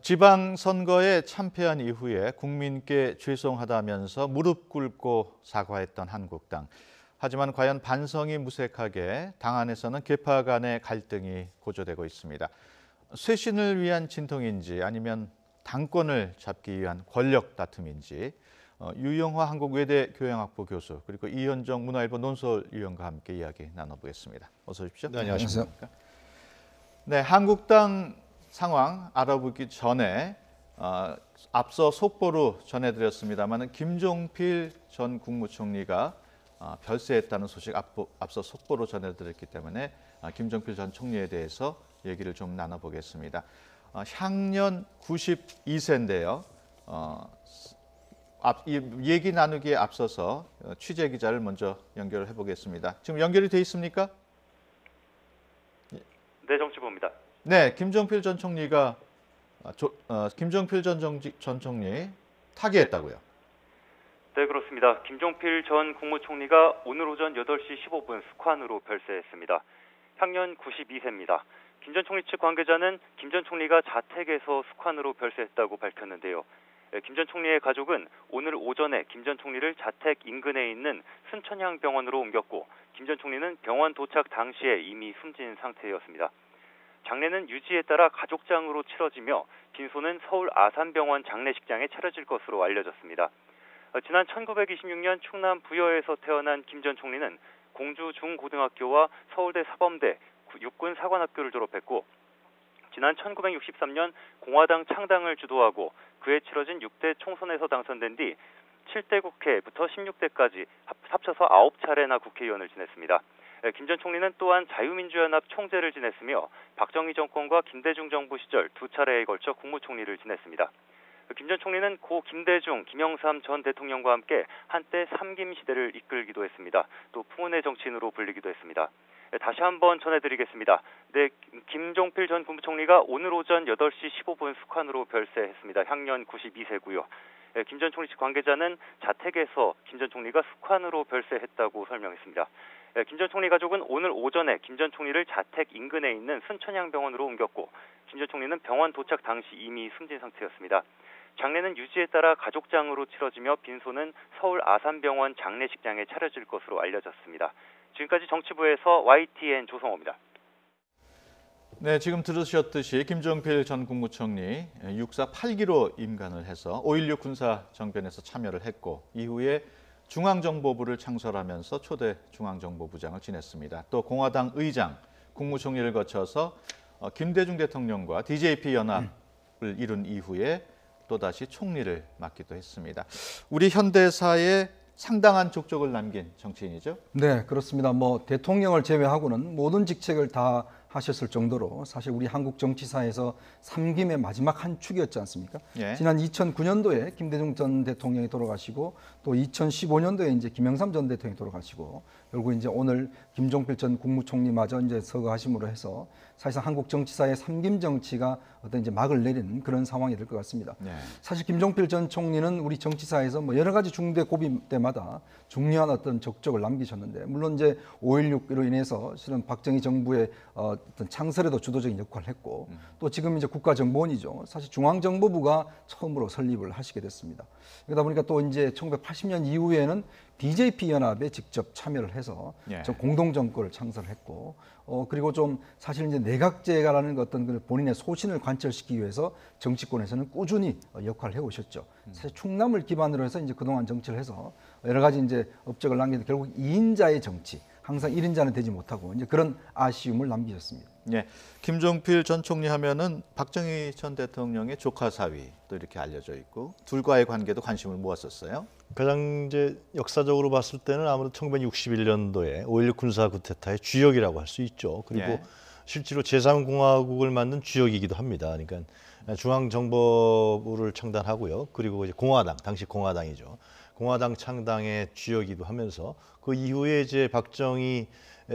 지방선거에 참패한 이후에 국민께 죄송하다면서 무릎 꿇고 사과했던 한국당. 하지만 과연 반성이 무색하게 당 안에서는 계파 간의 갈등이 고조되고 있습니다. 쇄신을 위한 진통인지 아니면 당권을 잡기 위한 권력 다툼인지 유영화 한국외대 교양학부 교수 그리고 이현정 문화일보 논설위원과 함께 이야기 나눠보겠습니다. 어서 오십시오. 네, 안녕하십니까. 네, 한국당 상황 알아보기 전에 앞서 속보로 전해드렸습니다만 김종필 전 국무총리가 별세했다는 소식 앞서 속보로 전해드렸기 때문에 김종필 전 총리에 대해서 얘기를 좀 나눠보겠습니다. 향년 92세인데요. 얘기 나누기에 앞서서 취재 기자를 먼저 연결을 해보겠습니다. 지금 연결이 돼 있습니까? 네, 정치부입니다. 네, 김종필 전 총리가 김종필 전 총리 타계했다고요. 네, 그렇습니다. 김종필 전 국무총리가 오늘 오전 8시 15분 숙환으로 별세했습니다. 향년 92세입니다. 김 전 총리 측 관계자는 김 전 총리가 자택에서 숙환으로 별세했다고 밝혔는데요. 김 전 총리의 가족은 오늘 오전에 김 전 총리를 자택 인근에 있는 순천향 병원으로 옮겼고 김 전 총리는 병원 도착 당시에 이미 숨진 상태였습니다. 장례는 유지에 따라 가족장으로 치러지며 빈소는 서울 아산병원 장례식장에 차려질 것으로 알려졌습니다. 지난 1926년 충남 부여에서 태어난 김 전 총리는 공주 중고등학교와 서울대 사범대 육군 사관학교를 졸업했고 지난 1963년 공화당 창당을 주도하고 그해 치러진 6대 총선에서 당선된 뒤 7대 국회부터 16대까지 합쳐서 9차례나 국회의원을 지냈습니다. 김 전 총리는 또한 자유민주연합 총재를 지냈으며 박정희 정권과 김대중 정부 시절 2차례에 걸쳐 국무총리를 지냈습니다. 김 전 총리는 고 김대중, 김영삼 전 대통령과 함께 한때 삼김 시대를 이끌기도 했습니다. 또 풍운의 정치인으로 불리기도 했습니다. 다시 한번 전해드리겠습니다. 네, 김종필 전 국무총리가 오늘 오전 8시 15분 숙환으로 별세했습니다. 향년 92세고요. 김 전 총리 측 관계자는 자택에서 김 전 총리가 숙환으로 별세했다고 설명했습니다. 김 전 총리 가족은 오늘 오전에 김 전 총리를 자택 인근에 있는 순천향 병원으로 옮겼고 김 전 총리는 병원 도착 당시 이미 숨진 상태였습니다. 장례는 유지에 따라 가족장으로 치러지며 빈소는 서울 아산병원 장례식장에 차려질 것으로 알려졌습니다. 지금까지 정치부에서 YTN 조성호입니다. 네, 지금 들으셨듯이 김종필 전 국무총리 육사 8기로 임관을 해서 5.16 군사정변에서 참여를 했고 이후에 중앙정보부를 창설하면서 초대 중앙정보부장을 지냈습니다. 또 공화당 의장, 국무총리를 거쳐서 김대중 대통령과 DJP 연합을 이룬 이후에 또다시 총리를 맡기도 했습니다. 우리 현대사에 상당한 족적을 남긴 정치인이죠? 네, 그렇습니다. 대통령을 제외하고는 모든 직책을 다 하셨을 정도로 사실 우리 한국 정치사에서 삼김의 마지막 한 축이었지 않습니까? 예. 지난 2009년도에 김대중 전 대통령이 돌아가시고 또 2015년도에 이제 김영삼 전 대통령이 돌아가시고 결국 이제 오늘 김종필 전 국무총리마저 이제 서거하심으로 해서 사실상 한국 정치사의 삼김 정치가 어떤 이제 막을 내리는 그런 상황이 될 것 같습니다. 예. 사실 김종필 전 총리는 우리 정치사에서 여러 가지 중대 고비 때마다 중요한 어떤 적적을 남기셨는데 물론 이제 5.16으로 인해서 실은 박정희 정부의 어떤 창설에도 주도적인 역할을 했고 또 지금 이제 국가정보원이죠. 사실 중앙정보부가 처음으로 설립을 하시게 됐습니다. 그러다 보니까 또 이제 1980년 이후에는 DJP 연합에 직접 참여를 해서 예. 공동 정권을 창설했고 그리고 좀 사실 이제 내각제가라는 어떤 그 본인의 소신을 관철시키기 위해서 정치권에서는 꾸준히 역할을 해오셨죠. 사실 충남을 기반으로 해서 이제 그동안 정치를 해서 여러 가지 이제 업적을 남기는데 결국 2인자의 정치, 항상 1인자는 되지 못하고 이제 그런 아쉬움을 남기셨습니다. 예, 김종필 전 총리 하면은 박정희 전 대통령의 조카 사위 또 이렇게 알려져 있고 둘과의 관계도 관심을 모았었어요. 가장 이제 역사적으로 봤을 때는 아무래도 1961년도에 5.16 군사 쿠데타의 주역이라고 할 수 있죠. 그리고 예. 실제로 제3공화국을 만든 주역이기도 합니다. 그러니까 중앙정보부를 창단하고요. 그리고 이제 공화당, 당시 공화당이죠. 공화당 창당의 주역이기도 하면서 그 이후에 이제 박정희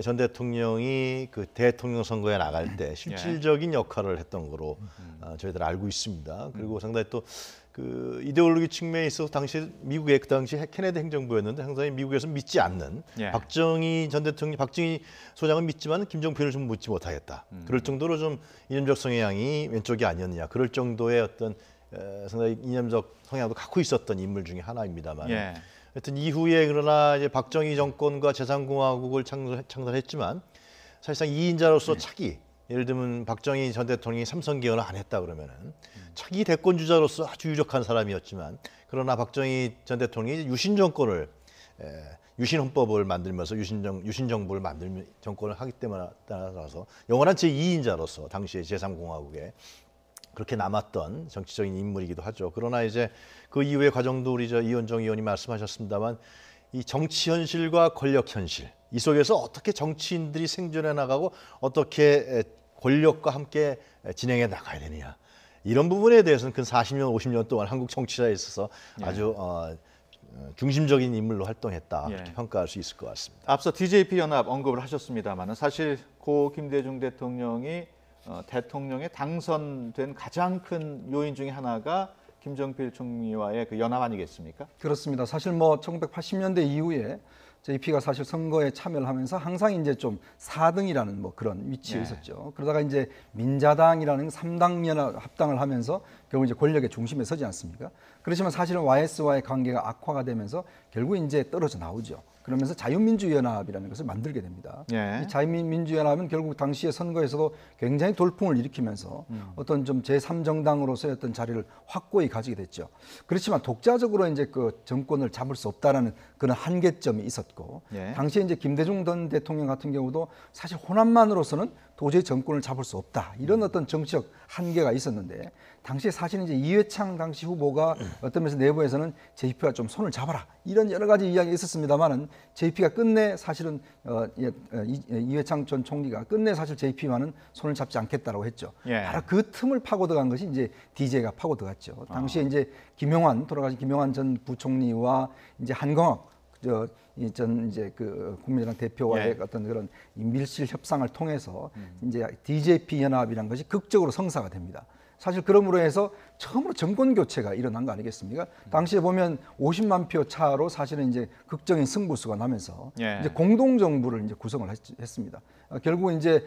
전 대통령이 그 대통령 선거에 나갈 때 실질적인 역할을 했던 거로 저희들 알고 있습니다. 그리고 상당히 또 그 이데올로기 측면에 있어서 당시 미국의 그 당시 케네디 행정부였는데 상당히 미국에서 믿지 않는 박정희 전 대통령, 박정희 소장은 믿지만 김정필을 좀 믿지 못하겠다. 그럴 정도로 좀 이념적 성향이 왼쪽이 아니었느냐. 그럴 정도의 어떤 상당히 이념적 성향도 갖고 있었던 인물 중에 하나입니다만. 하여튼 이후에 그러나 이제 박정희 정권과 제3공화국을 창설했지만 사실상 2인자로서 차기, 예를 들면 박정희 전 대통령이 삼선 개헌을 안 했다 그러면은 차기 대권 주자로서 아주 유력한 사람이었지만 그러나 박정희 전 대통령이 유신 정권을 유신 헌법을 만들면서 유신 정부를 만들면 정권을 하기 때문에 따라서 영원한 제2인자로서 당시에 제3공화국에 그렇게 남았던 정치적인 인물이기도 하죠. 그러나 이제 그 이후의 과정도 우리 이현정 의원이 말씀하셨습니다만 이 정치 현실과 권력 현실 이 속에서 어떻게 정치인들이 생존해 나가고 어떻게 권력과 함께 진행해 나가야 되느냐 이런 부분에 대해서는 근 40년, 50년 동안 한국 정치사에 있어서 아주 중심적인 인물로 활동했다 이렇게 평가할 수 있을 것 같습니다. 앞서 DJP 연합 언급을 하셨습니다만 사실 고 김대중 대통령이 대통령에 당선된 가장 큰 요인 중에 하나가 김정필 총리와의 그 연합 아니겠습니까? 그렇습니다. 사실 뭐 1980년대 이후에 JP가 사실 선거에 참여를 하면서 항상 이제 좀 4등이라는 뭐 그런 위치에 있었죠. 그러다가 이제 민자당이라는 3당 연합 합당을 하면서 결국 이제 권력의 중심에 서지 않습니까? 그렇지만 사실은 YS와의 관계가 악화가 되면서 결국 이제 떨어져 나오죠. 그러면서 자유민주연합이라는 것을 만들게 됩니다. 이 자유민주연합은 결국 당시의 선거에서도 굉장히 돌풍을 일으키면서 어떤 좀 제3정당으로서의 어떤 자리를 확고히 가지게 됐죠. 그렇지만 독자적으로 이제 그 정권을 잡을 수 없다라는 그런 한계점이 있었고, 당시에 이제 김대중 전 대통령 같은 경우도 사실 호남만으로서는 도저히 정권을 잡을 수 없다. 이런 어떤 정치적 한계가 있었는데, 당시에 사실은 이제 이회창 당시 후보가 어떤 면에서 내부에서는 JP가 좀 손을 잡아라. 이런 여러 가지 이야기가 있었습니다만은 JP가 끝내 사실은 이회창 전 총리가 끝내 사실 JP와는 손을 잡지 않겠다라고 했죠. 바로 그 틈을 파고 들어간 것이 이제 DJ가 파고 들어갔죠. 당시에 이제 돌아가신 김용환 전 부총리와 이제 한광학 전 이제 그 국민의당 대표와의 어떤 그런 밀실 협상을 통해서 이제 DJP 연합이라는 것이 극적으로 성사가 됩니다. 사실 그러므로 해서 처음으로 정권 교체가 일어난 거 아니겠습니까? 당시에 보면 50만 표 차로 사실은 이제 극적인 승부수가 나면서 이제 공동 정부를 이제 구성을 했습니다. 결국 이제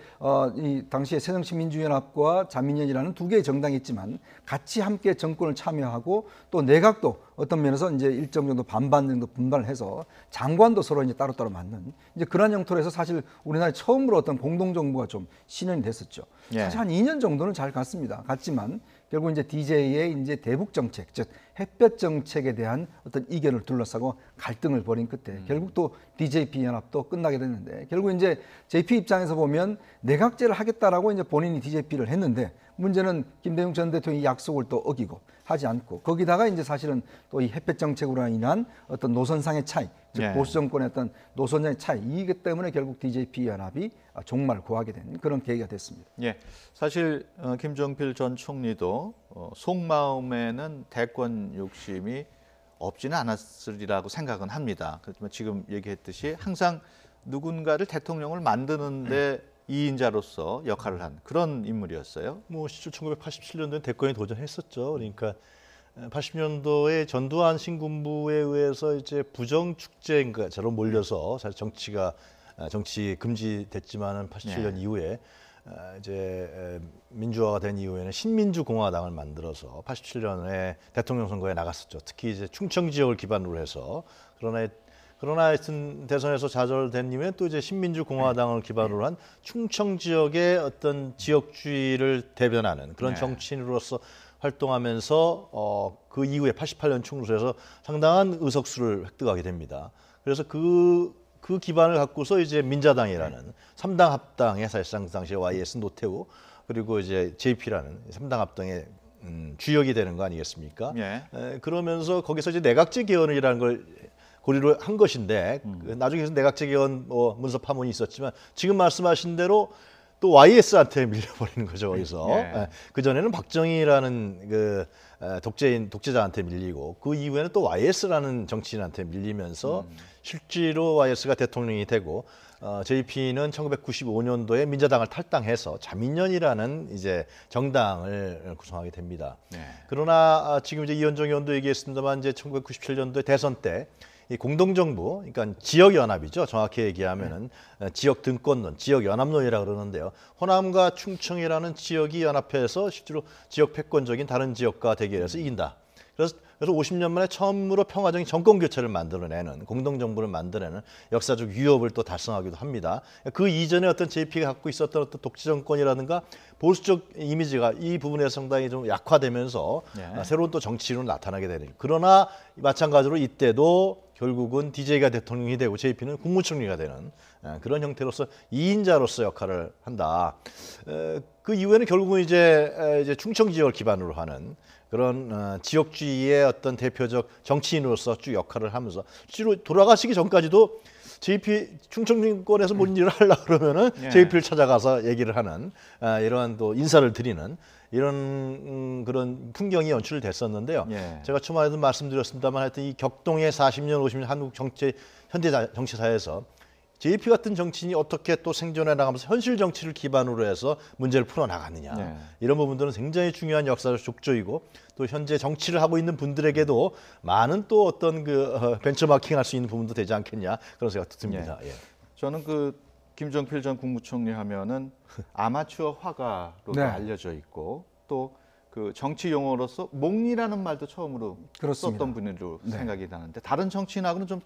이 당시에 새정치민주연합과 자민련이라는 두 개의 정당이 있지만 같이 함께 정권을 참여하고 또 내각도 어떤 면에서 이제 일정 정도 반반 정도 분반을 해서 장관도 서로 이제 따로따로 맡는 이제 그런 형태로 해서 사실 우리나라에 처음으로 어떤 공동 정부가 좀 실현이 됐었죠. 사실 한 2년 정도는 잘 갔지만 결국 이제 DJ의 이제 대북 정책, 즉 햇볕 정책에 대한 어떤 이견을 둘러싸고 갈등을 벌인 끝에 결국 또 DJP 연합도 끝나게 됐는데 결국 이제 JP 입장에서 보면 내각제를 하겠다라고 이제 본인이 DJP를 했는데 문제는 김대중 전 대통령이 약속을 또 어기고 하지 않고 거기다가 이제 사실은 또 이 햇볕 정책으로 인한 어떤 노선상의 차이, 즉 보수 정권의 어떤 노선상의 차이 이기 때문에 결국 DJP 연합이 종말을 구하게 된 그런 계기가 됐습니다. 사실 김정필 전 총리도 속마음에는 대권 욕심이 없지는 않았으리라고 생각은 합니다. 그렇지만 지금 얘기했듯이 항상 누군가를 대통령을 만드는데 2인자로서 역할을 한 그런 인물이었어요. 뭐 실제 1987년도에 대권에 도전했었죠. 그러니까 80년도에 전두환 신군부에 의해서 이제 부정 축제인가처럼 몰려서 사실 정치 금지됐지만은 87년 이후에 이제 민주화가 된 이후에는 신민주공화당을 만들어서 87년에 대통령 선거에 나갔었죠. 특히 이제 충청 지역을 기반으로 해서 그러나 하여튼 대선에서 좌절된 이후에 또 이제 신민주공화당을 기반으로 한 충청 지역의 어떤 지역주의를 대변하는 그런 정치인으로서 활동하면서 그 이후에 88년 총선에서 상당한 의석수를 획득하게 됩니다. 그래서 그 기반을 갖고서 이제 민자당이라는 3당 합당의 사실상 당시에 YS 노태우 그리고 이제 JP라는 3당 합당의 주역이 되는 거 아니겠습니까? 그러면서 거기서 이제 내각제 개헌이라는 걸 고리로 한 것인데 나중에서 내각제 개헌 문서 파문이 있었지만 지금 말씀하신 대로 또 YS한테 밀려버리는 거죠. 거기서 그 전에는 박정희라는 그 독재자한테 밀리고 그 이후에는 또 YS라는 정치인한테 밀리면서 실제로 YS가 대통령이 되고 JP는 1995년도에 민자당을 탈당해서 자민련이라는 이제 정당을 구성하게 됩니다. 네. 그러나 지금 이제 이현정 의원도 얘기했습니다만 이제 1997년도에 대선 때 이 공동정부, 그러니까 지역연합이죠. 정확히 얘기하면은 지역 등권론, 지역연합론이라 그러는데요. 호남과 충청이라는 지역이 연합해서 실제로 지역 패권적인 다른 지역과 대결해서 이긴다. 그래서 50년 만에 처음으로 평화적인 정권 교체를 만들어내는 공동정부를 만들어내는 역사적 위협을 또 달성하기도 합니다. 그 이전에 어떤 JP가 갖고 있었던 어떤 독재 정권이라든가 보수적 이미지가 이 부분에서 상당히 좀 약화되면서 네. 새로운 또 정치로 나타나게 되는. 그러나 마찬가지로 이때도 결국은 DJ가 대통령이 되고 JP는 국무총리가 되는 그런 형태로서 2인자로서 역할을 한다. 그 이후에는 결국은 이제 충청 지역을 기반으로 하는 그런 지역주의의 어떤 대표적 정치인으로서 쭉 역할을 하면서 실제로 돌아가시기 전까지도 JP 충청권에서 뭔 일을 하려고 그러면은 JP를 찾아가서 얘기를 하는 이러한 또 인사를 드리는 이런 그런 풍경이 연출됐었는데요. 제가 초반에도 말씀드렸습니다만 하여튼 이 격동의 40년, 50년 한국 현대 정치사에서 JP 같은 정치인이 어떻게 또 생존해 나가면서 현실 정치를 기반으로 해서 문제를 풀어나가느냐. 이런 부분들은 굉장히 중요한 역사적 족조이고 또 현재 정치를 하고 있는 분들에게도 많은 또 어떤 그 벤처마킹할 수 있는 부분도 되지 않겠냐 그런 생각도 듭니다. 저는 그 김정필 전 국무총리 하면은 아마추어 화가로도 알려져 있고 또 그 정치 용어로서 몽리라는 말도 처음으로 그렇습니다. 썼던 분으로 생각이 나는데 다른 정치인하고는 좀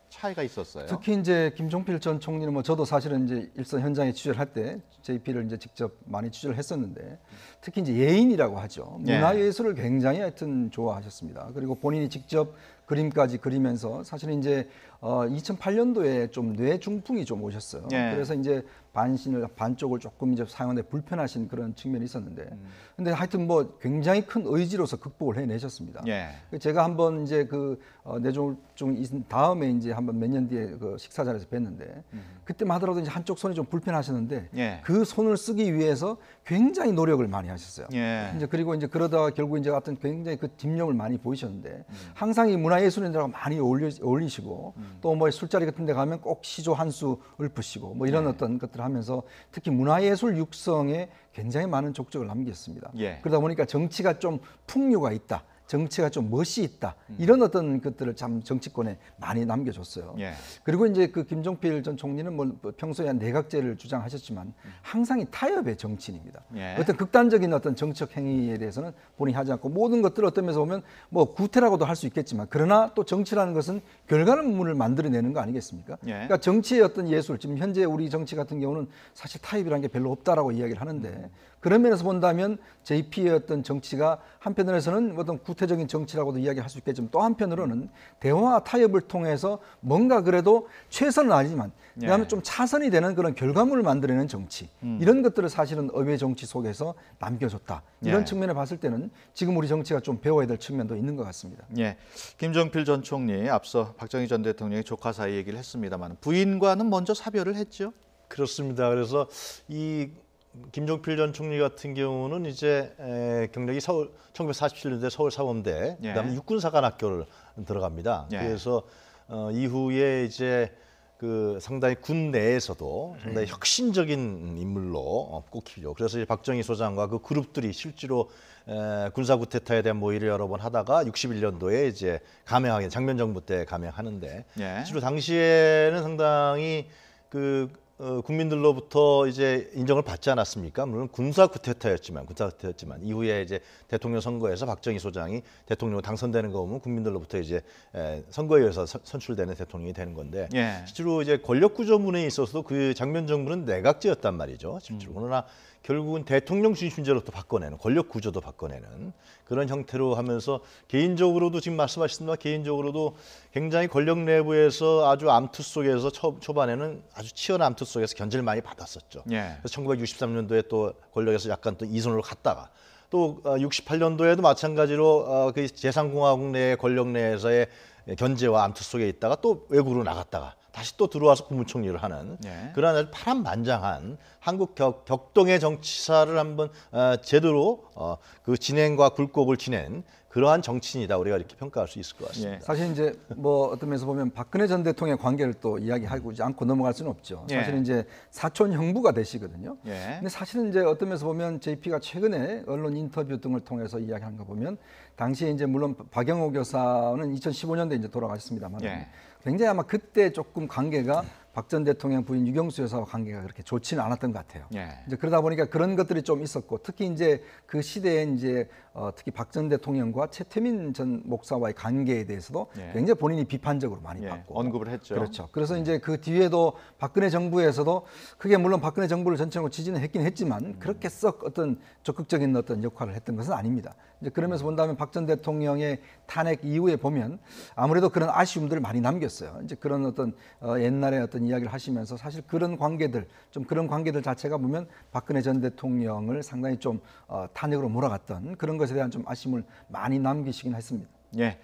차이가 있었어요. 특히 이제 김종필 전 총리는 뭐 저도 사실은 이제 일선 현장에 취재를 할 때 JP를 이제 직접 많이 취재를 했었는데 특히 이제 예인이라고 하죠. 문화예술을 굉장히 하여튼 좋아하셨습니다. 그리고 본인이 직접 그림까지 그리면서 사실은 이제 2008년도에 좀 뇌중풍이 좀 오셨어요. 그래서 이제 반쪽을 조금 이제 사용하는데 불편하신 그런 측면이 있었는데, 근데 하여튼 뭐 굉장히 큰 의지로서 극복을 해내셨습니다. 제가 한번 이제 그 뇌중풍 있은 다음에 이제 한번 몇 년 뒤에 그 식사 자리에서 뵀는데, 그때만 하더라도 이제 한쪽 손이 좀 불편하셨는데, 그 손을 쓰기 위해서 굉장히 노력을 많이 하셨어요. 이제 그리고 이제 그러다가 결국 이제 같은 굉장히 그 집념을 많이 보이셨는데, 항상 이 문화예술인들하고 많이 어울리시고, 또 뭐 술자리 같은 데 가면 꼭 시조 한 수 읊으시고 뭐 이런 어떤 것들을 하면서 특히 문화예술 육성에 굉장히 많은 족적을 남겼습니다. 그러다 보니까 정치가 좀 풍요가 있다. 정치가 좀 멋이 있다. 이런 어떤 것들을 참 정치권에 많이 남겨줬어요. 그리고 이제 그 김종필 전 총리는 뭐 평소에 내각제를 주장하셨지만 항상 이 타협의 정치인입니다. 어떤 극단적인 어떤 정책 행위에 대해서는 본인이 하지 않고 모든 것들을 어떤 면에서 보면 뭐 구태라고도 할 수 있겠지만 그러나 또 정치라는 것은 결과론문을 만들어내는 거 아니겠습니까? 그러니까 정치의 어떤 예술, 지금 현재 우리 정치 같은 경우는 사실 타협이라는 게 별로 없다라고 이야기를 하는데 그런 면에서 본다면 JP의 어떤 정치가 한편으로서는 어떤 구태적인 정치라고도 이야기할 수 있겠지만 또 한편으로는 대화와 타협을 통해서 뭔가 그래도 최선은 아니지만 그다음에 좀 차선이 되는 그런 결과물을 만들어내는 정치 이런 것들을 사실은 의회 정치 속에서 남겨줬다. 이런 측면에 봤을 때는 지금 우리 정치가 좀 배워야 될 측면도 있는 것 같습니다. 김정필 전 총리 앞서 박정희 전 대통령의 조카 사이 얘기를 했습니다만 부인과는 먼저 사별을 했죠. 그렇습니다. 그래서 이 김종필 전 총리 같은 경우는 이제 경력이 1947년도에 서울 사범대, 그다음에 육군사관학교를 들어갑니다. 그래서 이후에 이제 그 상당히 군 내에서도 상당히 혁신적인 인물로 꼽히죠. 그래서 이제 박정희 소장과 그 그룹들이 실제로 군사 쿠데타에 대한 모의를 여러 번 하다가 61년도에 이제 감행하게 장면정부 때 감행하는데 실제로 당시에는 상당히 그 국민들로부터 이제 인정을 받지 않았습니까? 물론 군사 쿠데타였지만 이후에 이제 대통령 선거에서 박정희 소장이 대통령으로 당선되는 거 보면 국민들로부터 이제 선거에 의해서 선출되는 대통령이 되는 건데 실제로 이제 권력 구조문에 있어서도 그 장면 정부는 내각제였단 말이죠. 실제로 그러나 결국은 대통령 중심제로 또 바꿔내는 권력 구조도 바꿔내는 그런 형태로 하면서 개인적으로도 지금 말씀하셨지만 개인적으로도 굉장히 권력 내부에서 아주 암투 속에서 초반에는 아주 치열한 암투 속에서 견제를 많이 받았었죠. 그래서 1963년도에 또 권력에서 약간 또 이선으로 갔다가 또 68년도에도 마찬가지로 그 제3공화국 내 권력 내에서의 견제와 암투 속에 있다가 또 외국으로 나갔다가 다시 또 들어와서 국무총리를 하는 그런 아주 파란만장한 한국 격동의 정치사를 한번 제대로 그 진행과 굴곡을 지낸 그러한 정치인이다 우리가 이렇게 평가할 수 있을 것 같습니다. 예. 사실 이제 뭐 어떤 면에서 보면 박근혜 전 대통령의 관계를 또 이야기하고 않고 넘어갈 수는 없죠. 예. 사실은 이제 사촌 형부가 되시거든요. 예. 근데 사실은 이제 어떤 면에서 보면 JP가 최근에 언론 인터뷰 등을 통해서 이야기하는 거 보면 당시에 이제 물론 박영옥 여사는 2015년도에 이제 돌아가셨습니다만 예. 굉장히 아마 그때 조금 관계가 박 전 대통령 부인 유경수 여사와 관계가 그렇게 좋지는 않았던 것 같아요. 예. 이제 그러다 보니까 그런 것들이 좀 있었고 특히 이제 그 시대에 이제 특히 박 전 대통령과 최태민 전 목사와의 관계에 대해서도 예. 굉장히 본인이 비판적으로 많이 예. 받고 언급을 했죠. 그렇죠. 그래서 이제 그 뒤에도 박근혜 정부에서도 그게 물론 박근혜 정부를 전체적으로 지지는 했긴 했지만 그렇게 썩 어떤 적극적인 어떤 역할을 했던 것은 아닙니다. 이제 그러면서 본다면 박 전 대통령의 탄핵 이후에 보면 아무래도 그런 아쉬움들을 많이 남겼어요. 이제 그런 어떤 옛날에 어떤 이야기를 하시면서 사실 그런 관계들 좀 그런 관계들 자체가 보면 박근혜 전 대통령을 상당히 좀 탄핵으로 몰아갔던 그런 것에 대한 좀 아쉬움을 많이 남기시긴 했습니다. 예.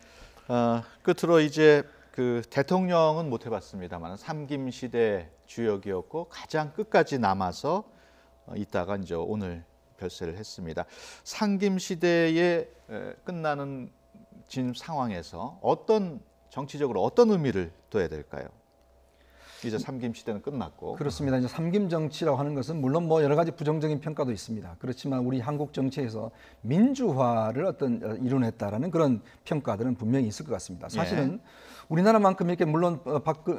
끝으로 이제 그 대통령은 못 해봤습니다만 삼김 시대 주역이었고 가장 끝까지 남아서 있다가 이제 오늘 별세를 했습니다. 상김 시대에 끝나는 지금 상황에서 정치적으로 어떤 의미를 둬야 될까요? 이제 삼김 시대는 끝났고. 그렇습니다. 이제 삼김 정치라고 하는 것은 물론 뭐 여러 가지 부정적인 평가도 있습니다. 그렇지만 우리 한국 정치에서 민주화를 이뤄냈다라는 그런 평가들은 분명히 있을 것 같습니다. 사실은 우리나라만큼 이렇게 물론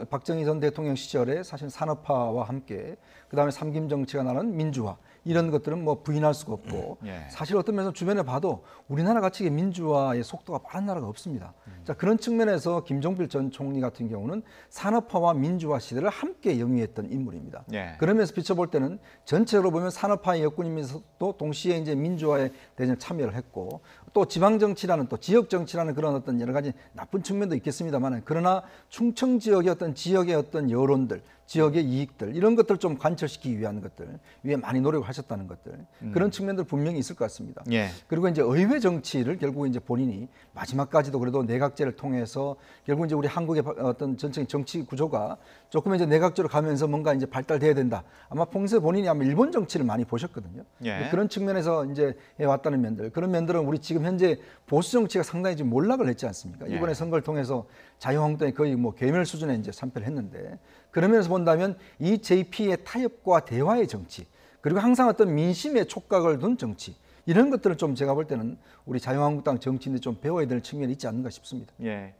박정희 전 대통령 시절에 사실 산업화와 함께 그다음에 삼김 정치가 나는 민주화 이런 것들은 뭐 부인할 수가 없고 사실 어떤 면에서 주변에 봐도 우리나라 같이 민주화의 속도가 빠른 나라가 없습니다. 자, 그런 측면에서 김종필 전 총리 같은 경우는 산업화와 민주화 시대를 함께 영위했던 인물입니다. 그러면서 비춰볼 때는 전체로 보면 산업화의 여군이면서도 동시에 이제 민주화에 대해서 참여를 했고 또 지방 정치라는 또 지역 정치라는 그런 어떤 여러 가지 나쁜 측면도 있겠습니다만 그러나 충청 지역의 지역의 여론들 지역의 이익들 이런 것들 좀 관철시키기 위한 것들 위에 많이 노력을 하셨다는 것들 그런 측면들 분명히 있을 것 같습니다. 그리고 이제 의회 정치를 결국 이제 본인이 마지막까지도 그래도 내각제를 통해서 결국 이제 우리 한국의 어떤 전체적인 정치 구조가 조금 이제 내각제로 가면서 뭔가 이제 발달돼야 된다. 아마 평소에 본인이 아마 일본 정치를 많이 보셨거든요. 그런 측면에서 이제 해왔다는 면들 그런 면들은 우리 지금 현재 보수 정치가 상당히 지금 몰락을 했지 않습니까? 이번에 선거를 통해서 자유한국당이 거의 뭐 괴멸 수준의 이제 참패를 했는데 그러면서 본다면 이 JP의 타협과 대화의 정치 그리고 항상 어떤 민심에 촉각을 둔 정치 이런 것들을 좀 제가 볼 때는 우리 자유한국당 정치인들이 좀 배워야 될 측면이 있지 않는가 싶습니다.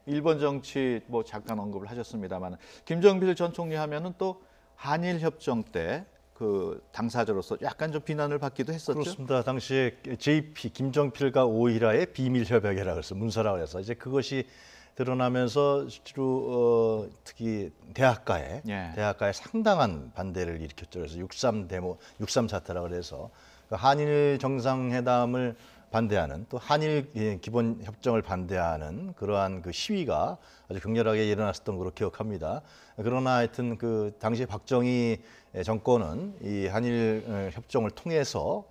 일본 정치 뭐 잠깐 언급을 하셨습니다만 김정필 전 총리 하면은 또 한일 협정 때 그 당사자로서 약간 좀 비난을 받기도 했었죠. 그렇습니다. 당시에 JP 김정필과 오이라의 비밀 협약이라고 해서 문서라고 해서 이제 그것이 드러나면서 실제로 특히 대학가에 상당한 반대를 일으켰죠. 그래서 6.3 사태라고 해서 한일 정상회담을 반대하는 또 한일 기본 협정을 반대하는 그러한 그 시위가 아주 격렬하게 일어났었던 걸로 기억합니다. 그러나 하여튼 그 당시 박정희 정권은 이 한일 협정을 통해서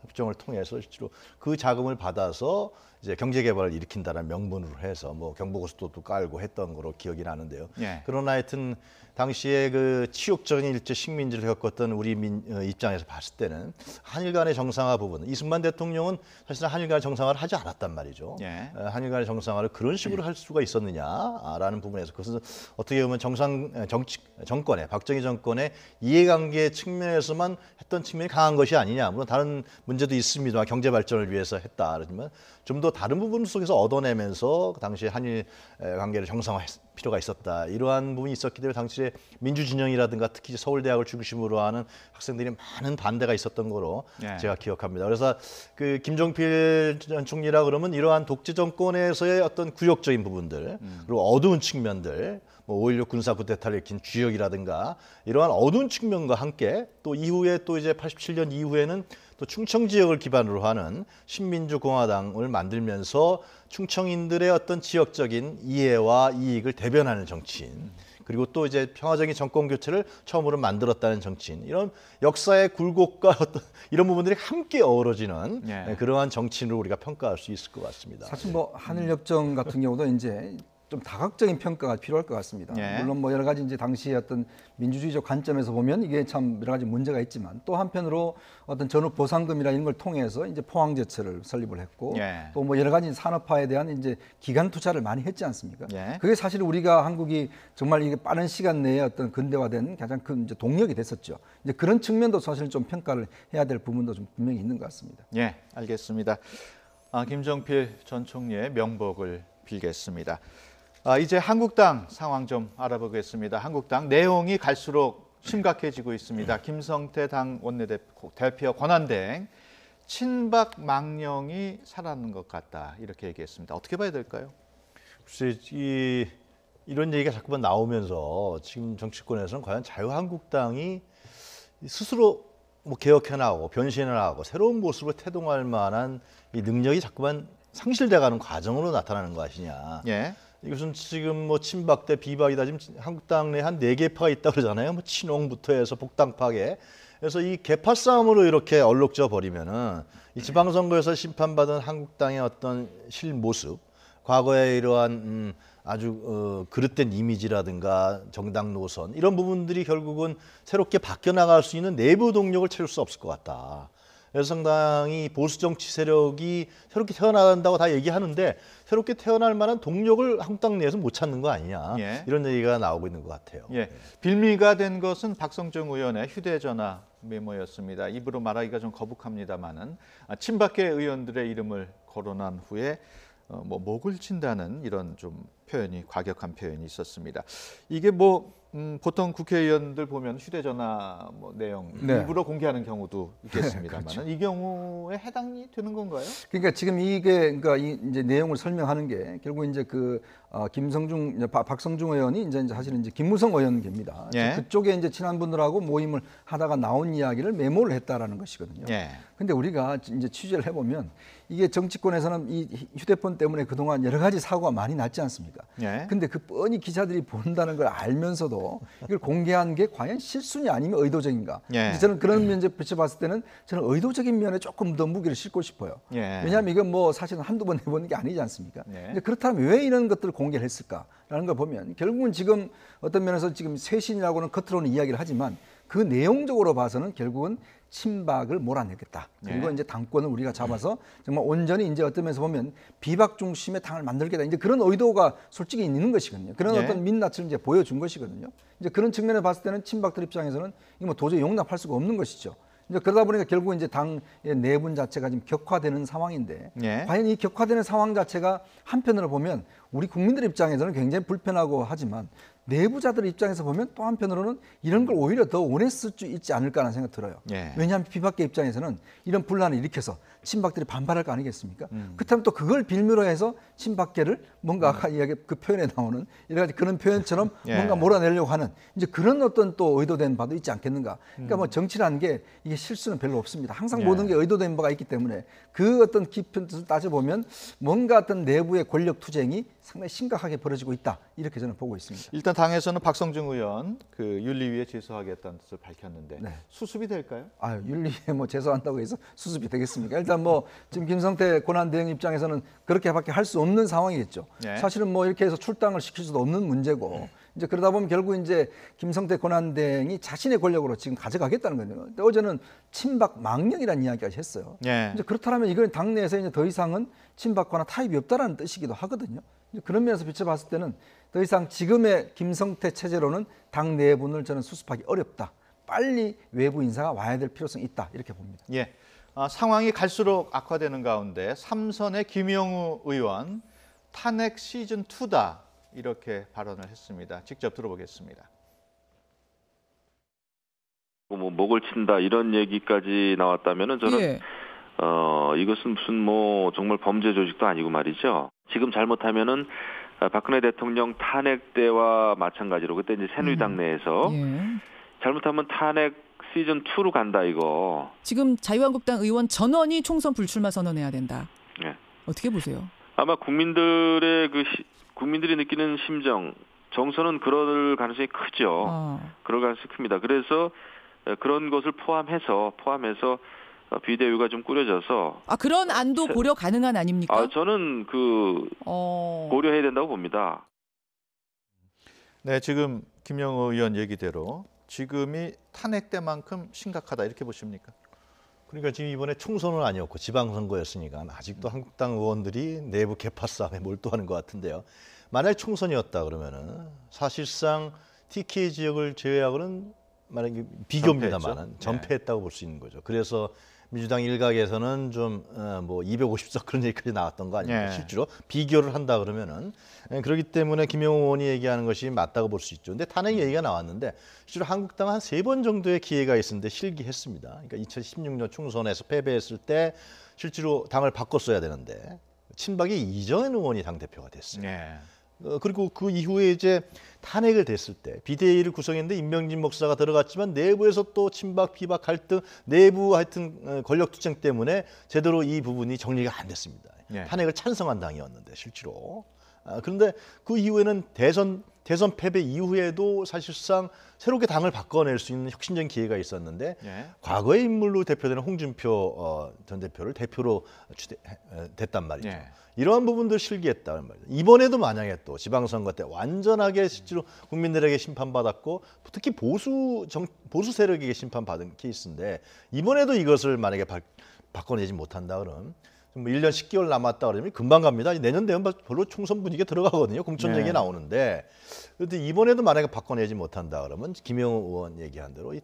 실제로 그 자금을 받아서 이제 경제 개발을 일으킨다는 명분으로 해서 뭐 경부고속도로도 깔고 했던 거로 기억이 나는데요. 그러나 하여튼 당시에 그 치욕적인 일제 식민지를 겪었던 우리 입장에서 봤을 때는 한일 간의 정상화 부분, 이승만 대통령은 사실은 한일 간의 정상화를 하지 않았단 말이죠. 한일 간의 정상화를 그런 식으로 할 수가 있었느냐라는 부분에서 그것은 어떻게 보면 정권의 박정희 정권의 이해관계 측면에서만 했던 측면이 강한 것이 아니냐. 물론 다른 문제도 있습니다만 경제 발전을 위해서 했다. 그렇지만 좀 더 다른 부분 속에서 얻어내면서 그 당시에 한일 관계를 정상화할 필요가 있었다. 이러한 부분이 있었기 때문에 당시에 민주진영이라든가 특히 서울대학을 중심으로 하는 학생들이 많은 반대가 있었던 거로 제가 기억합니다. 그래서 그 김종필 전 총리라 그러면 이러한 독재 정권에서의 어떤 굴욕적인 부분들 그리고 어두운 측면들 뭐 5.16 군사 쿠데타를 일으킨 주역이라든가 이러한 어두운 측면과 함께 또 이후에 또 이제 87년 이후에는 또 충청 지역을 기반으로 하는 신민주공화당을 만들면서 충청인들의 어떤 지역적인 이해와 이익을 대변하는 정치인 그리고 또 이제 평화적인 정권 교체를 처음으로 만들었다는 정치인 이런 역사의 굴곡과 어떤 이런 부분들이 함께 어우러지는 그러한 정치인으로 우리가 평가할 수 있을 것 같습니다. 사실 뭐 한일 협정 같은 경우도 이제 좀 다각적인 평가가 필요할 것 같습니다. 예. 물론 뭐 여러 가지 이제 당시의 어떤 민주주의적 관점에서 보면 이게 참 여러 가지 문제가 있지만 또 한편으로 어떤 전후 보상금이나 이런 걸 통해서 이제 포항제철을 설립을 했고 예. 또 뭐 여러 가지 산업화에 대한 이제 기간 투자를 많이 했지 않습니까? 예. 그게 사실 우리가 한국이 정말 이게 빠른 시간 내에 어떤 근대화된 가장 큰 이제 동력이 됐었죠. 이제 그런 측면도 사실 좀 평가를 해야 될 부분도 좀 분명히 있는 것 같습니다. 예, 알겠습니다. 김정필 전 총리의 명복을 빌겠습니다. 이제 한국당 상황 좀 알아보겠습니다. 한국당 내용이 갈수록 심각해지고 있습니다. 김성태 당 원내대표 권한대행 친박 망령이 살아나는 것 같다 이렇게 얘기했습니다. 어떻게 봐야 될까요? 글쎄 이런 얘기가 자꾸만 나오면서 지금 정치권에서는 과연 자유한국당이 스스로 뭐 개혁해 나가고 변신해 나가고 새로운 모습으로 태동할 만한 이 능력이 자꾸만 상실돼가는 과정으로 나타나는 것이냐. 예. 이것은 지금 뭐 친박 대 비박이다. 지금 한국당 내에 한 4개 파가 있다고 그러잖아요. 뭐 친홍부터 해서 복당파계. 그래서 이 계파 싸움으로 이렇게 얼룩져 버리면은 이 지방선거에서 심판받은 한국당의 어떤 실모습, 과거의 이러한 아주 그릇된 이미지라든가 정당 노선 이런 부분들이 결국은 새롭게 바뀌어 나갈 수 있는 내부 동력을 채울 수 없을 것 같다. 그래서 상당히 보수 정치 세력이 새롭게 태어난다고 다 얘기하는데 새롭게 태어날 만한 동력을 한국당 내에서 못 찾는 거 아니냐. 예. 이런 얘기가 나오고 있는 것 같아요. 예, 빌미가 된 것은 박성중 의원의 휴대전화 메모였습니다. 입으로 말하기가 좀 거북합니다만은 친박계 의원들의 이름을 거론한 후에 뭐 목을 친다는 이런 좀 표현이 과격한 표현이 있었습니다. 이게 뭐 보통 국회의원들 보면 휴대전화 뭐 내용 네. 일부러 공개하는 경우도 있겠습니다만 그렇죠. 이 경우에 해당이 되는 건가요? 그러니까 지금 이게 그러니까 이제 내용을 설명하는 게 결국 이제 박성중 의원이 이제 사실은 이제 김무성 의원계입니다. 예. 그쪽에 이제 친한 분들하고 모임을 하다가 나온 이야기를 메모를 했다라는 것이거든요. 예. 근데 우리가 이제 취재를 해보면 이게 정치권에서는 이 휴대폰 때문에 그동안 여러 가지 사고가 많이 났지 않습니까? 예. 근데 그 뻔히 기자들이 본다는 걸 알면서도 이걸 공개한 게 과연 실수냐 아니면 의도적인가? 예. 이제 저는 그런 면에 비춰봤을 때는 저는 의도적인 면에 조금 더 무게를 싣고 싶어요. 예. 왜냐하면 이건 뭐 사실은 한두 번 해보는 게 아니지 않습니까? 예. 근데 그렇다면 왜 이런 것들을 공개를 했을까라는 걸 보면 결국은 지금 어떤 면에서 지금 쇄신이라고는 겉으로는 이야기를 하지만 그 내용적으로 봐서는 결국은 친박을 몰아내겠다. 그리고 예. 이제 당권을 우리가 잡아서 정말 온전히 이제 어떤 면에서 보면 비박 중심의 당을 만들겠다. 이제 그런 의도가 솔직히 있는 것이거든요. 그런 예. 어떤 민낯을 이제 보여준 것이거든요. 이제 그런 측면에 봤을 때는 친박들 입장에서는 이거 뭐 도저히 용납할 수가 없는 것이죠. 이제 그러다 보니까 결국 이제 당의 내분 자체가 지금 격화되는 상황인데 예. 과연 이 격화되는 상황 자체가 한편으로 보면 우리 국민들 입장에서는 굉장히 불편하고 하지만 내부자들 입장에서 보면 또 한편으로는 이런 걸 오히려 더 원했을 수 있지 않을까라는 생각 들어요. 예. 왜냐하면 비박계 입장에서는 이런 분란을 일으켜서 친박들이 반발할 거 아니겠습니까? 그렇다면 또 그걸 빌미로 해서 친박계를 뭔가 아까 이야기 그 표현에 나오는 여러 가지 그런 표현처럼 예. 뭔가 몰아내려고 하는 이제 그런 어떤 또 의도된 바도 있지 않겠는가? 그러니까 뭐 정치라는 게 이게 실수는 별로 없습니다. 항상 예. 모든 게 의도된 바가 있기 때문에 그 어떤 깊은 뜻을 따져보면 뭔가 어떤 내부의 권력 투쟁이 상당히 심각하게 벌어지고 있다 이렇게 저는 보고 있습니다. 일단 당에서는 박성중 의원 그 윤리위에 제소하겠다는 뜻을 밝혔는데 네. 수습이 될까요? 아유, 윤리에 뭐 제소한다고 해서 수습이 되겠습니까? 일단 뭐 지금 김성태 권한대행 입장에서는 그렇게밖에 할 수 없는 상황이겠죠. 예. 사실은 뭐 이렇게 해서 출당을 시킬 수도 없는 문제고 이제 그러다 보면 결국 이제 김성태 권한대행이 자신의 권력으로 지금 가져가겠다는 거예요. 근데 어제는 친박 망령이라는 이야기까지 했어요. 예. 이제 그렇다면 이건 당내에서 이제 더 이상은 친박과나 타입이 없다라는 뜻이기도 하거든요. 이제 그런 면에서 비춰봤을 때는 더 이상 지금의 김성태 체제로는 당 내분을 저는 수습하기 어렵다. 빨리 외부 인사가 와야 될 필요성이 있다 이렇게 봅니다. 예. 상황이 갈수록 악화되는 가운데 삼선의 김영우 의원 탄핵 시즌 2다 이렇게 발언을 했습니다. 직접 들어보겠습니다. 뭐 목을 친다 이런 얘기까지 나왔다면은 저는 예. 이것은 무슨 뭐 정말 범죄 조직도 아니고 말이죠. 지금 잘못하면은 박근혜 대통령 탄핵 때와 마찬가지로 그때 이제 새누리당 내에서 예. 잘못하면 탄핵 시즌 2로 간다 이거. 지금 자유한국당 의원 전원이 총선 불출마 선언해야 된다. 예. 어떻게 보세요? 아마 국민들의 국민들이 느끼는 심정, 정서는 그럴 가능성이 크죠. 그럴 가능성이 큽니다. 그래서 그런 것을 포함해서 비대위가 좀 꾸려져서 그런 안도 고려 가능한 아닙니까? 저는 고려해야 된다고 봅니다. 네, 지금 김영호 의원 얘기대로 지금이 탄핵 때만큼 심각하다 이렇게 보십니까? 그러니까 지금 이번에 총선은 아니었고 지방선거였으니까 아직도 한국당 의원들이 내부 계파 싸움에 몰두하는 것 같은데요. 만약에 총선이었다 그러면은 사실상 TK 지역을 제외하고는 만약에 비교입니다만은 전패했다고 볼 수 있는 거죠. 그래서 민주당 일각에서는 좀 뭐 250석 그런 얘기까지 나왔던 거 아닙니까? 실제로 비교를 한다 그러면은 그렇기 때문에 김영호 의원이 얘기하는 것이 맞다고 볼 수 있죠. 근데 탄핵 얘기가 나왔는데 실제로 한국당 한 3번 정도의 기회가 있었는데 실기했습니다. 그러니까 2016년 총선에서 패배했을 때 실제로 당을 바꿨어야 되는데 친박의 이정현 의원이 당 대표가 됐어요. 그리고 그 이후에 이제 탄핵을 됐을 때 비대위를 구성했는데 임명진 목사가 들어갔지만 내부에서 또 친박 비박 갈등 내부 하여튼 권력 투쟁 때문에 제대로 이 부분이 정리가 안 됐습니다. 탄핵을 찬성한 당이었는데 실제로 그런데 그 이후에는 대선 패배 이후에도 사실상 새롭게 당을 바꿔낼 수 있는 혁신적인 기회가 있었는데 과거의 인물로 대표되는 홍준표 전 대표를 대표로 됐단 말이죠. 이러한 부분들 실기했다는 말이죠. 이번에도 만약에 또 지방선거 때 완전하게 실제로 국민들에게 심판받았고 특히 보수 세력에게 심판받은 케이스인데 이번에도 이것을 만약에 바꿔내지 못한다 그러면 뭐 1년 10개월 남았다 그러면 금방 갑니다. 내년 되면 별로 총선 분위기에 들어가거든요. 공천 얘기 나오는데 그런데 이번에도 만약에 바꿔내지 못한다 그러면 김영호 의원 얘기한 대로 이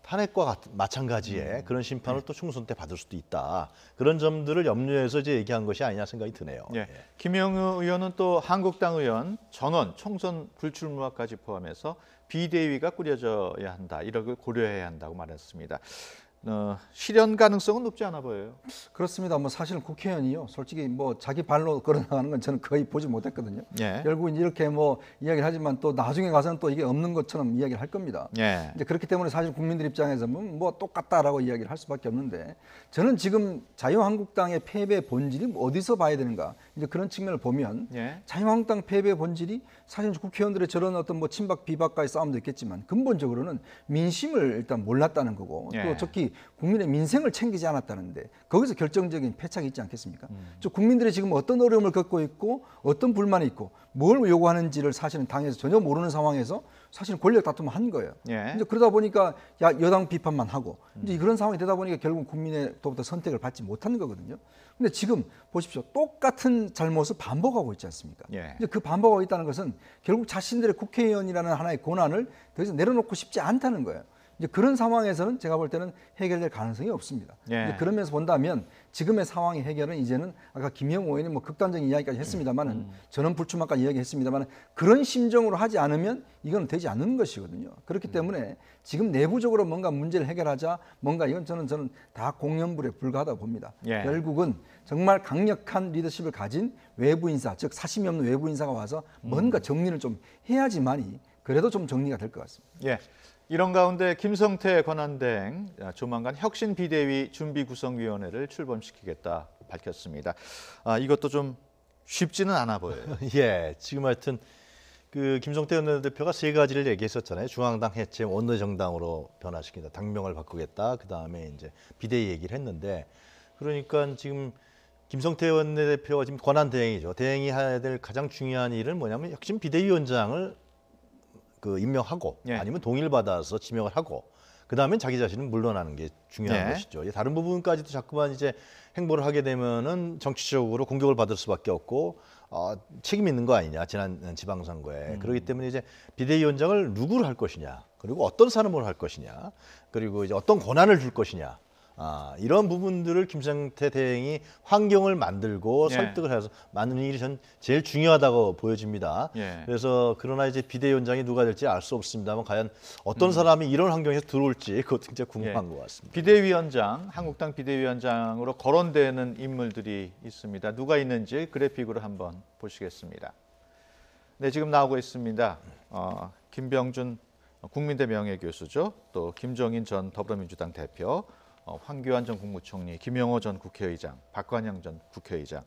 탄핵과 마찬가지의 그런 심판을 또 총선 때 받을 수도 있다. 그런 점들을 염려해서 이제 얘기한 것이 아니냐 생각이 드네요. 김영호 의원은 또 한국당 의원 전원 총선 불출마까지 포함해서 비대위가 꾸려져야 한다. 이런 걸 고려해야 한다고 말했습니다. 실현 가능성은 높지 않아 보여요. 그렇습니다. 뭐 사실은 국회의원이요. 솔직히 뭐 자기 발로 걸어나가는 건 저는 거의 보지 못했거든요. 결국은 이렇게 뭐 이야기를 하지만 또 나중에 가서는 또 이게 없는 것처럼 이야기를 할 겁니다. 이제 그렇기 때문에 사실 국민들 입장에서는 뭐 똑같다라고 이야기를 할 수밖에 없는데 저는 지금 자유한국당의 패배 본질이 어디서 봐야 되는가 이제 그런 측면을 보면 자유한국당 패배 본질이 사실 국회의원들의 저런 어떤 뭐 친박 비박과의 싸움도 있겠지만 근본적으로는 민심을 일단 몰랐다는 거고 또 특히 국민의 민생을 챙기지 않았다는데 거기서 결정적인 패착이 있지 않겠습니까? 국민들이 지금 어떤 어려움을 겪고 있고 어떤 불만이 있고 뭘 요구하는지를 사실은 당에서 전혀 모르는 상황에서 사실 권력 다툼을 한 거예요. 이제 그러다 보니까 여당 비판만 하고 이제 그런 상황이 되다 보니까 결국 국민의로부터 선택을 받지 못하는 거거든요. 근데 지금 보십시오. 똑같은 잘못을 반복하고 있지 않습니까? 이제 그 반복하고 있다는 것은 결국 자신들의 국회의원이라는 하나의 권한을 더 이상 내려놓고 싶지 않다는 거예요. 이제 그런 상황에서는 제가 볼 때는 해결될 가능성이 없습니다. 이제 그러면서 본다면 지금의 상황의 해결은 이제는 아까 김영호 의원이 뭐 극단적인 이야기까지 했습니다만은 전원 불출마까지 이야기했습니다만은 그런 심정으로 하지 않으면 이건 되지 않는 것이거든요. 그렇기 때문에 지금 내부적으로 뭔가 문제를 해결하자 뭔가 이건 저는 다 공연불에 불과하다고 봅니다. 결국은 정말 강력한 리더십을 가진 외부 인사, 즉 사심이 없는 외부 인사가 와서 뭔가 정리를 좀 해야지만이 그래도 좀 정리가 될 것 같습니다. 이런 가운데 김성태 권한대행 조만간 혁신 비대위 준비구성위원회를 출범시키겠다 밝혔습니다. 이것도 좀 쉽지는 않아 보여요. 지금 하여튼 그 김성태 원내대표가 3가지를 얘기했었잖아요. 중앙당 해체, 원내정당으로 변화시킨다, 당명을 바꾸겠다. 그 다음에 이제 비대위 얘기를 했는데 그러니까 지금 김성태 원내대표가 지금 권한대행이죠. 대행이 해야 될 가장 중요한 일은 뭐냐면 혁신 비대위원장을 임명하고 아니면 동의받아서 지명을 하고 그 다음에 자기 자신은 물러나는 게 중요한 것이죠. 다른 부분까지도 자꾸만 이제 행보를 하게 되면은 정치적으로 공격을 받을 수밖에 없고 책임 있는 거 아니냐 지난 지방선거에 그렇기 때문에 이제 비대위원장을 누구를 할 것이냐 그리고 어떤 사람으로 할 것이냐 그리고 이제 어떤 권한을 줄 것이냐. 이런 부분들을 김성태 대행이 환경을 만들고 설득을 해서 만드는 일이 전 제일 중요하다고 보여집니다. 그래서 그러나 이제 비대위원장이 누가 될지 알 수 없습니다만 과연 어떤 사람이 이런 환경에서 들어올지 그것도 진짜 궁금한 것 같습니다. 비대위원장, 한국당 비대위원장으로 거론되는 인물들이 있습니다. 누가 있는지 그래픽으로 한번 보시겠습니다. 지금 나오고 있습니다. 김병준 국민대 명예교수죠. 또 김종인 전 더불어민주당 대표. 황교안 전 국무총리, 김영호 전 국회의장, 박관영 전 국회의장.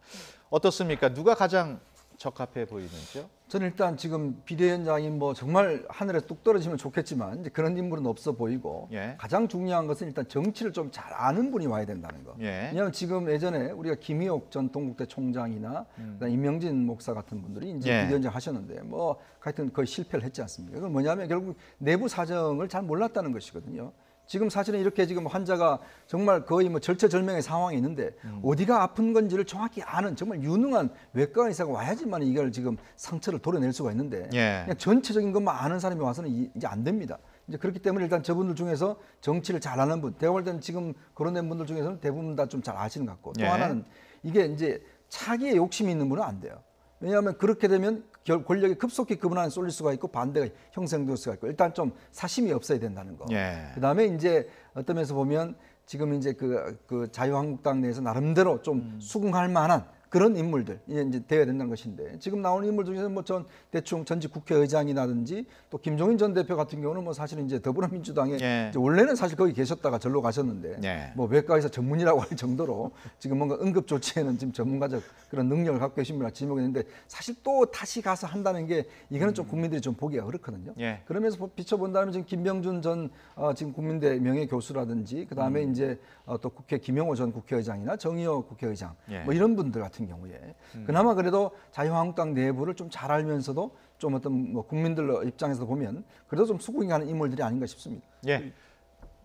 어떻습니까? 누가 가장 적합해 보이는지요? 저는 일단 지금 비대위원장이 뭐 정말 하늘에 뚝 떨어지면 좋겠지만 이제 그런 인물은 없어 보이고 예. 가장 중요한 것은 일단 정치를 좀 잘 아는 분이 와야 된다는 거. 예. 왜냐하면 지금 예전에 우리가 김희옥 전 동국대 총장이나 그다음에 임명진 목사 같은 분들이 이제 예. 비대위원장 하셨는데 뭐 하여튼 거의 실패를 했지 않습니까? 그건 뭐냐면 결국 내부 사정을 잘 몰랐다는 것이거든요. 지금 사실은 이렇게 지금 환자가 정말 거의 뭐 절체절명의 상황이 있는데 어디가 아픈 건지를 정확히 아는 정말 유능한 외과 의사가 와야지만 이걸 지금 상처를 도려낼 수가 있는데 예. 그냥 전체적인 것만 아는 사람이 와서는 이제 안 됩니다. 이제 그렇기 때문에 일단 저분들 중에서 정치를 잘 아는 분, 제가 볼 때는 지금 거론된 분들 중에서는 대부분 다 좀 잘 아시는 것 같고 또 예. 하나는 이게 이제 차기에 욕심이 있는 분은 안 돼요. 왜냐하면 그렇게 되면 권력이 급속히 그분 안에 쏠릴 수가 있고 반대가 형성될 수가 있고 일단 좀 사심이 없어야 된다는 거. 예. 그다음에 이제 어떤 면에서 보면 지금 이제 그 자유한국당 내에서 나름대로 좀 수긍할 만한 그런 인물들 이제 되어야 된다는 것인데 지금 나오는 인물 중에서 뭐 전 대충 전직 국회의장이라든지 또 김종인 전 대표 같은 경우는 뭐 사실은 이제 더불어민주당에 예. 이제 원래는 사실 거기 계셨다가 절로 가셨는데 예. 뭐 외과의사 전문이라고 할 정도로 지금 뭔가 응급 조치에는 지금 전문가적 그런 능력을 갖고 계신 분이라 지목이 있는데 사실 또 다시 가서 한다는 게 이거는 좀 국민들이 좀 보기가 어렵거든요. 예. 그러면서 비춰본다면 지금 김병준 전 지금 국민대 명예교수라든지 그다음에 이제 또 국회 김영호 전 국회의장이나 정의호 국회의장 예. 뭐 이런 분들 같은 경우에 그나마 그래도 자유한국당 내부를 좀 잘 알면서도 좀 어떤 뭐 국민들 입장에서 보면 그래도 좀 수긍하는 인물들이 아닌가 싶습니다. 예.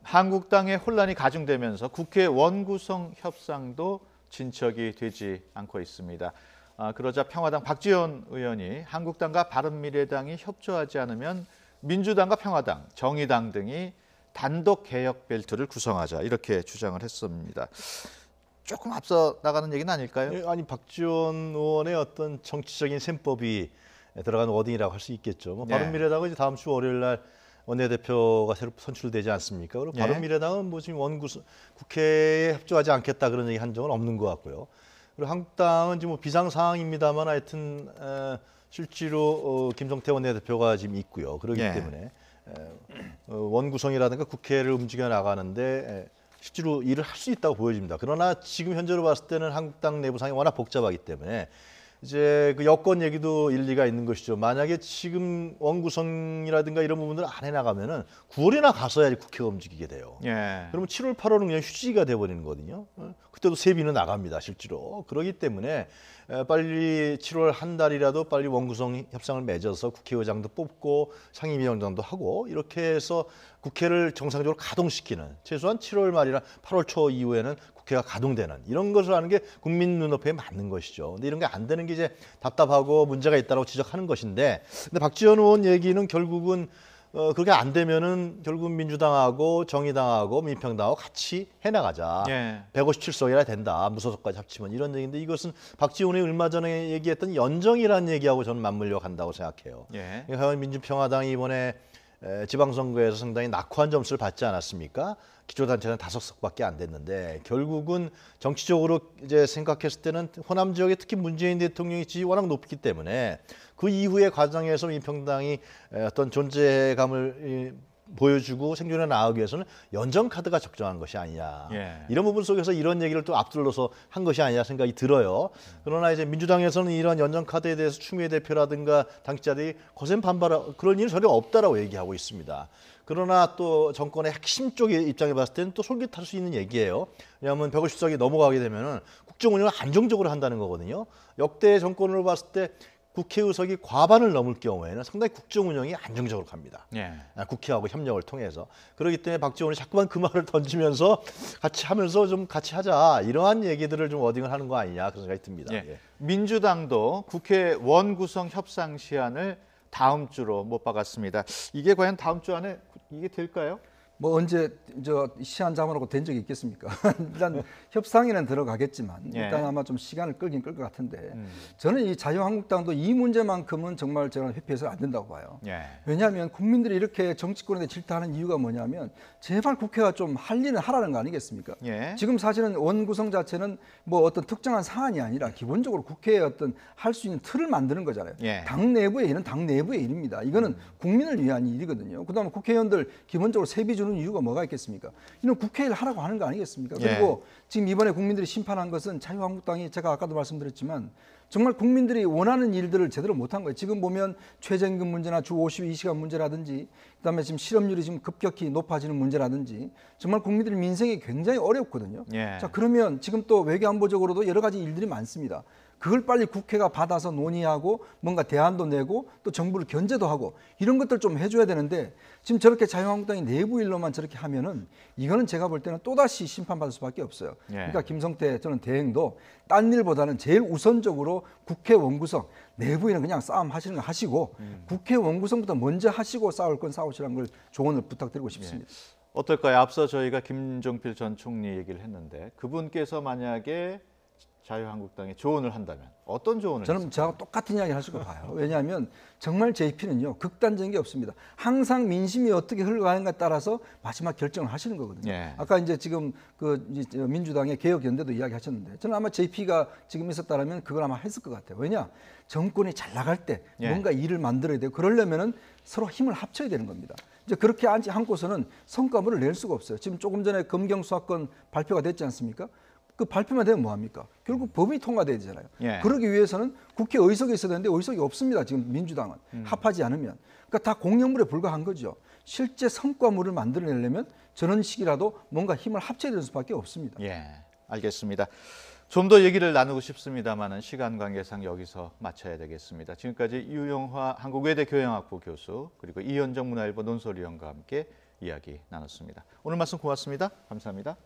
한국당의 혼란이 가중되면서 국회 원구성 협상도 진척이 되지 않고 있습니다. 그러자 평화당 박지원 의원이 한국당과 바른미래당이 협조하지 않으면 민주당과 평화당, 정의당 등이 단독 개혁 벨트를 구성하자 이렇게 주장을 했습니다. 조금 앞서 나가는 얘기는 아닐까요? 예, 아니 박지원 의원의 어떤 정치적인 셈법이 들어간 워딩이라고 할 수 있겠죠. 뭐 네. 바른미래당은 이제 다음 주 월요일 날 원내대표가 새로 선출되지 않습니까? 그리고 네. 바른미래당은 뭐 지금 국회에 협조하지 않겠다 그런 얘기 한 적은 없는 것 같고요. 그리고 한국당은 지금 뭐 비상 상황입니다만 하여튼 실제로 김성태 원내대표가 지금 있고요. 그렇기 네. 때문에 원구성이라든가 국회를 움직여 나가는데 실제로 일을 할 수 있다고 보여집니다. 그러나 지금 현재로 봤을 때는 한국당 내부 상황이 워낙 복잡하기 때문에 이제 그 여권 얘기도 일리가 있는 것이죠. 만약에 지금 원구성이라든가 이런 부분들을 안 해나가면은 9월이나 가서야지 국회가 움직이게 돼요. 예. 그러면 7월, 8월은 그냥 휴지가 돼버리는 거거든요. 그때도 세비는 나갑니다, 실제로. 그렇기 때문에 빨리 7월 한 달이라도 빨리 원구성 협상을 맺어서 국회의장도 뽑고 상임위원장도 하고 이렇게 해서 국회를 정상적으로 가동시키는 최소한 7월 말이나 8월 초 이후에는 국회가 가동되는 이런 것을 하는 게 국민 눈높이에 맞는 것이죠. 근데 이런 게 안 되는 게 이제 답답하고 문제가 있다고 지적하는 것인데 근데 박지원 의원 얘기는 결국은 그렇게 안 되면은 결국 민주당하고 정의당하고 민평당하고 같이 해나가자. 예. 157석이라 된다. 무소속까지 합치면 이런 얘기인데 이것은 박지원이 얼마 전에 얘기했던 연정이라는 얘기하고 저는 맞물려 간다고 생각해요. 예. 민주평화당이 이번에 지방선거에서 상당히 낙후한 점수를 받지 않았습니까? 기초단체는 5석밖에 안 됐는데 결국은 정치적으로 이제 생각했을 때는 호남 지역에 특히 문재인 대통령의 지지 워낙 높기 때문에 그 이후의 과정에서 민평당이 어떤 존재감을 보여주고 생존해 나가기 위해서는 연정 카드가 적정한 것이 아니냐. 예. 이런 부분 속에서 이런 얘기를 또 앞둘러서 한 것이 아니냐 생각이 들어요. 그러나 이제 민주당에서는 이런 연정 카드에 대해서 추미애 대표라든가 당직자들이 거센 반발하고 그런 일은 전혀 없다라고 얘기하고 있습니다. 그러나 또 정권의 핵심 쪽의 입장에 봤을 때는 또 솔깃할 수 있는 얘기예요. 왜냐하면 150석이 넘어가게 되면은 국정 운영을 안정적으로 한다는 거거든요. 역대 정권으로 봤을 때 국회 의석이 과반을 넘을 경우에는 상당히 국정 운영이 안정적으로 갑니다. 예. 국회하고 협력을 통해서. 그렇기 때문에 박지원이 자꾸만 그 말을 던지면서 같이 하면서 좀 같이 하자 이러한 얘기들을 좀 워딩을 하는 거 아니냐 그런 생각이 듭니다. 예. 예. 민주당도 국회 원구성 협상 시한을 다음 주로 못 박았습니다. 이게 과연 다음 주 안에 이게 될까요? 뭐 언제 저 시한 잡아놓고 된 적이 있겠습니까? 일단 협상에는 들어가겠지만 예. 일단 아마 좀 시간을 끌긴 끌 것 같은데 저는 이 자유한국당도 이 문제만큼은 정말 저는 회피해서 안 된다고 봐요. 예. 왜냐하면 국민들이 이렇게 정치권에 질타하는 이유가 뭐냐면 제발 국회가 좀 할 일은 하라는 거 아니겠습니까? 예. 지금 사실은 원구성 자체는 뭐 어떤 특정한 사안이 아니라 기본적으로 국회에 어떤 할 수 있는 틀을 만드는 거잖아요. 예. 당 내부의 일은 당 내부의 일입니다. 이거는 국민을 위한 일이거든요. 그다음에 국회의원들 기본적으로 세비 주는 미루는 이유가 뭐가 있겠습니까? 이는 국회를 하라고 하는 거 아니겠습니까? 그리고 지금 이번에 국민들이 심판한 것은 자유한국당이 제가 아까도 말씀드렸지만 정말 국민들이 원하는 일들을 제대로 못한 거예요. 지금 보면 최저임금 문제나 주 52시간 문제라든지 그다음에 지금 실업률이 지금 급격히 높아지는 문제라든지 정말 국민들의 민생이 굉장히 어렵거든요. 자, 그러면 지금 또 외교안보적으로도 여러 가지 일들이 많습니다. 그걸 빨리 국회가 받아서 논의하고 뭔가 대안도 내고 또 정부를 견제도 하고 이런 것들 좀 해줘야 되는데 지금 저렇게 자유한국당이 내부 일로만 저렇게 하면은 이거는 제가 볼 때는 또다시 심판받을 수밖에 없어요. 그러니까 김성태 저는 대행도 딴 일보다는 제일 우선적으로 국회 원구성 내부에는 그냥 싸움 하시는 거 하시고 국회 원구성부터 먼저 하시고 싸울 건 싸우시라는 걸 조언을 부탁드리고 싶습니다. 어떨까요? 앞서 저희가 김종필 전 총리 얘기를 했는데 그분께서 만약에 자유한국당에 조언을 한다면 어떤 조언을 저는 했을까요? 저하고 똑같은 이야기를 하실 거 봐요. 왜냐하면 정말 JP는요 극단적인 게 없습니다. 항상 민심이 어떻게 흘러가는가에 따라서 마지막 결정을 하시는 거거든요. 아까 이제 지금 그 민주당의 개혁연대도 이야기하셨는데 저는 아마 JP가 지금 있었다라면 그걸 아마 했을 것 같아요. 왜냐 정권이 잘 나갈 때 뭔가 일을 만들어야 되고 그러려면은 서로 힘을 합쳐야 되는 겁니다. 이제 그렇게 않고서는 성과물을 낼 수가 없어요. 지금 조금 전에 검경 수사권 발표가 됐지 않습니까? 그 발표만 되면 뭐합니까? 결국 법이 통과돼야 되잖아요. 그러기 위해서는 국회 의석이 있어야 되는데 의석이 없습니다. 지금 민주당은 합하지 않으면. 그러니까 다 공약물에 불과한 거죠. 실제 성과물을 만들어내려면 저런 식이라도 뭔가 힘을 합쳐야 되는 수밖에 없습니다. 알겠습니다. 좀 더 얘기를 나누고 싶습니다만은 시간 관계상 여기서 마쳐야 되겠습니다. 지금까지 유영화 한국외대 교양학부 교수 그리고 이현정 문화일보 논설위원과 함께 이야기 나눴습니다. 오늘 말씀 고맙습니다. 감사합니다.